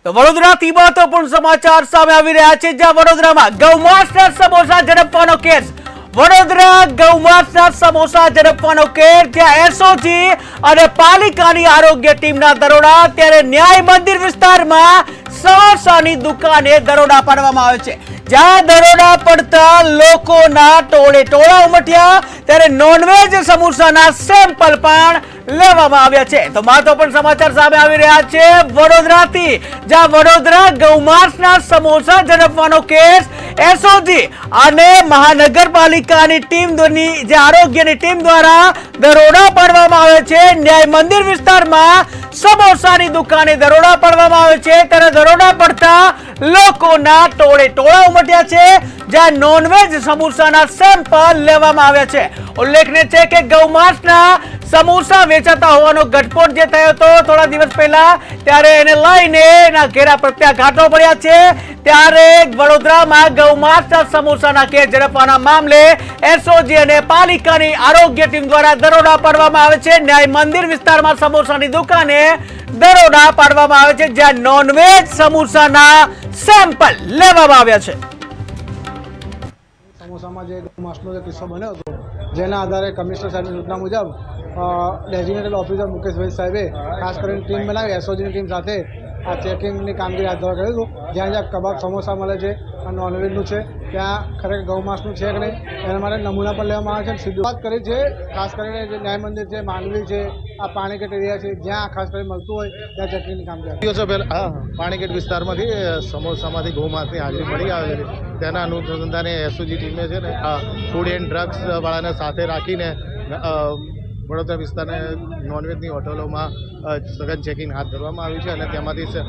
તો વડોદરાથી મહત્વપૂર્ણ સમાચાર સામે આવી રહ્યા છે, જ્યાં વડોદરામાં ગૌમાંસના સમોસા ઝડપવાનો કેસ. વડોદરા ગૌમાંસના સમોસા ઝડપવાનો કેસ, જ્યાં એસઓજી અને પાલિકાની આરોગ્ય ટીમના દરોડા. ત્યારે ન્યાય મંદિર વિસ્તારમાં સમોસાની દુકાને દરોડા પાડવામાં આવે છે, જ્યાં દરોડા પડતા લોકોના ટોળે ટોળા ઉમટ્યા. ત્યારે નોનવેજ સમોસાના સેમ્પલ પણ લેવામાં આવ્યા છે. તો મહત્વપૂર્ણ સમાચાર સામે આવી રહ્યા છે વડોદરાથી, જ્યાં વડોદરા ગૌમાંસના સમોસા ઝડપવાનો કેસ. એસઓજી અને મહાનગરપાલિકાની ટીમની જે આરોગ્યની ટીમ દ્વારા દરોડા પાડવામાં આવે છે. ન્યાય મંદિર વિસ્તારમાં સમોસાની દુકાને દરોડા પાડવામાં આવે છે. ત્યારે દરોડા પડતા લોકોના ટોળે ટોળા ઉમટ્યા છે, જ્યાં નોનવેજ સમોસાના સેમ્પલ લેવામાં આવ્યા છે. ઉલ્લેખનીય છે કે ગૌમાંસના સમોસા વેચાતા હોવાનો ઘટસ્ફોટ જે થયો હતો થોડા દિવસ પહેલા, ત્યારે એને લઈને એના ઘેરા પ્રત્યાઘાતો પડ્યા છે. ત્યારે વડોદરામાં ગૌમાંસના સમોસાના કેસ ઝડપવાના મામલે એસઓજી અને પાલિકાની આરોગ્ય ટીમ દ્વારા દરોડા પાડવામાં આવે છે. ન્યાય મંદિર વિસ્તારમાં સમોસાની દુકાને દરોડા પાડવામાં આવે છે, જ્યાં નોનવેજ સમોસાના સેમ્પલ લેવામાં આવ્યા છે. સમોસામાં જે ગૌમાંસનો જે કિસ્સો બન્યો હતો, જેના આધારે કમિશનર સાહેબની સૂચના મુજબ ડેઝિગ્નેટેડ ઓફિસર મુકેશભાઈ સાહેબે ખાસ કરીને ટીમ બનાવી એસઓજીની ટીમ સાથે આ ચેકિંગની કામગીરી હાથ ધરવા કર્યું હતું. જ્યાં જ્યાં કબાબ સમોસા મળે છે, આ નોનવેજનું છે, ત્યાં ખરેખર ગૌમાંસનું છે કે નહીં એના માટે નમૂના પણ લેવામાં આવે છે. સીધી વાત કરી છે ખાસ કરીને જે ન્યાય મંદિર છે, માંડવી છે, આ પાણીગેટ એરિયા છે, જ્યાં ખાસ કરીને મળતું હોય ત્યાં ચેકિંગની કામગીરી. પાણીગેટ વિસ્તારમાંથી સમોસામાંથી ગૌમાંસની હાજરી મળી આવે છે. તેના અનુસંધાને એસઓજી ટીમે છે ને આ ફૂડ એન્ડ ડ્રગ્સ વાળાને સાથે રાખીને વડોદરા વિસ્તારને નોનવેજની હોટલોમાં સઘન ચેકિંગ હાથ ધરવામાં આવ્યું છે, અને તેમાંથી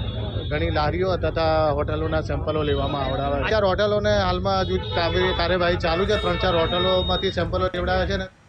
ઘણી લારીઓ તથા હોટલોના સેમ્પલો લેવામાં આવડાવ્યા છે. 4 હોટલોને હાલમાં હજુ કાર્યવાહી ચાલુ છે. 3-4 હોટલોમાંથી સેમ્પલો લેવડાવ્યા છે ને